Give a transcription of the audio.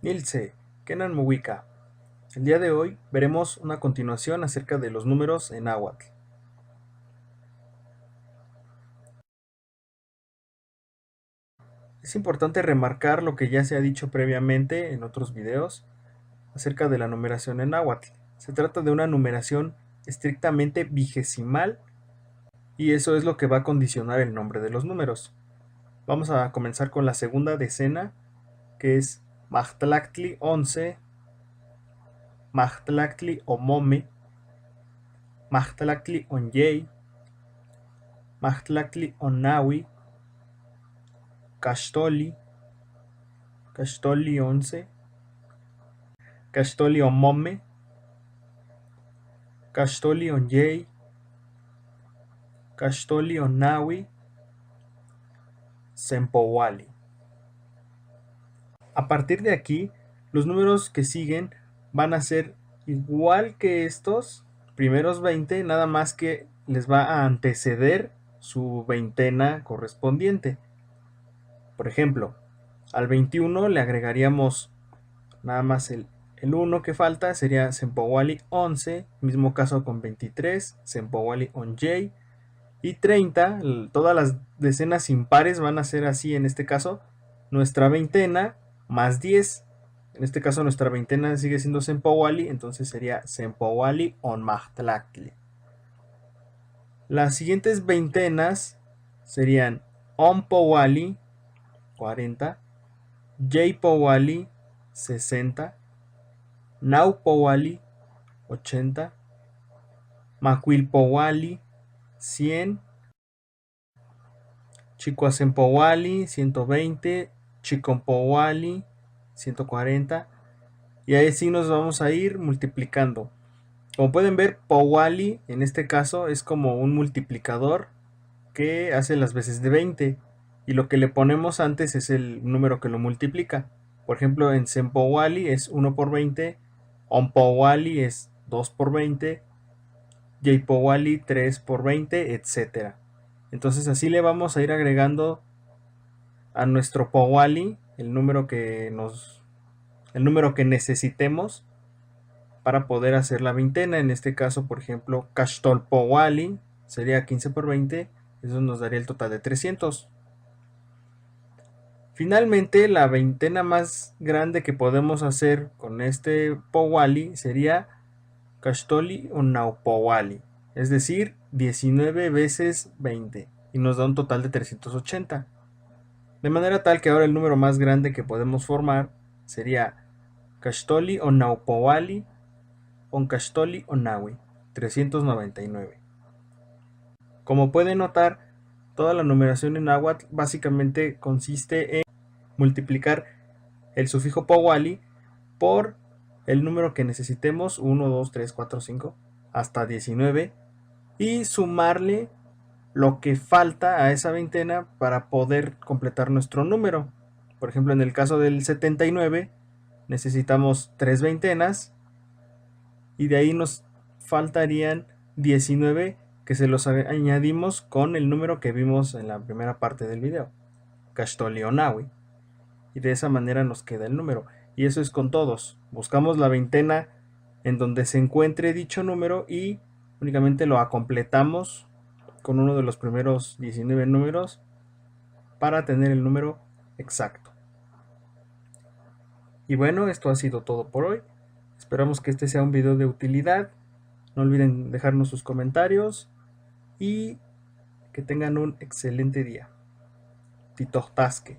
Nilce, Kenan Muwika. El día de hoy veremos una continuación acerca de los números en náhuatl. Es importante remarcar lo que ya se ha dicho previamente en otros videos acerca de la numeración en náhuatl. Se trata de una numeración estrictamente vigesimal y eso es lo que va a condicionar el nombre de los números. Vamos a comenzar con la segunda decena, que es Maxtlactli 11, Maxtlactli Omome, Maxtlactli Onyey, Maxtlactli Onawi, Caxtoli, Caxtoli 11, Caxtoli Omome, Caxtoli Onyey, Caxtoli Onawi, Sempowali. A partir de aquí, los números que siguen van a ser igual que estos primeros 20, nada más que les va a anteceder su veintena correspondiente. Por ejemplo, al 21 le agregaríamos nada más el 1 que falta, sería Sempowali 11, mismo caso con 23, Sempowali Onyey, y 30, todas las decenas impares van a ser así en este caso, nuestra veintena más 10, en este caso nuestra veintena sigue siendo Sempowali, entonces sería Sempowali on Maxtlactli. Las siguientes veintenas serían Ompowali 40, Jpowali 60, Naupowali 80, Macuilpowali 100, Chicoacenpowali 120, Chicompowali 140, y ahí sí nos vamos a ir multiplicando. Como pueden ver, Powali en este caso es como un multiplicador que hace las veces de 20 y lo que le ponemos antes es el número que lo multiplica. Por ejemplo, en Sempowali es 1 por 20, Ompowali es 2 por 20, Jpowali 3 por 20, etc. Entonces así le vamos a ir agregando a nuestro Powali el número que necesitemos para poder hacer la veintena. En este caso, por ejemplo, Caxtolpowali sería 15 por 20, eso nos daría el total de 300. Finalmente, la veintena más grande que podemos hacer con este Powali sería Caxtoli o Naupowali, es decir, 19 veces 20, y nos da un total de 380. De manera tal que ahora el número más grande que podemos formar sería Caxtoli o Naupowali o Caxtoli o Nawi, 399. Como pueden notar, toda la numeración en náhuatl básicamente consiste en multiplicar el sufijo powali por el número que necesitemos, 1, 2, 3, 4, 5, hasta 19, y sumarle lo que falta a esa veintena para poder completar nuestro número. Por ejemplo, en el caso del 79, necesitamos 3 veintenas y de ahí nos faltarían 19 que se los añadimos con el número que vimos en la primera parte del video, Caxtolionawi, y de esa manera nos queda el número. Y eso es con todos. Buscamos la veintena en donde se encuentre dicho número y únicamente lo completamos con uno de los primeros 19 números para tener el número exacto. Y bueno, esto ha sido todo por hoy. Esperamos que este sea un video de utilidad. No olviden dejarnos sus comentarios y que tengan un excelente día. Titohtasque.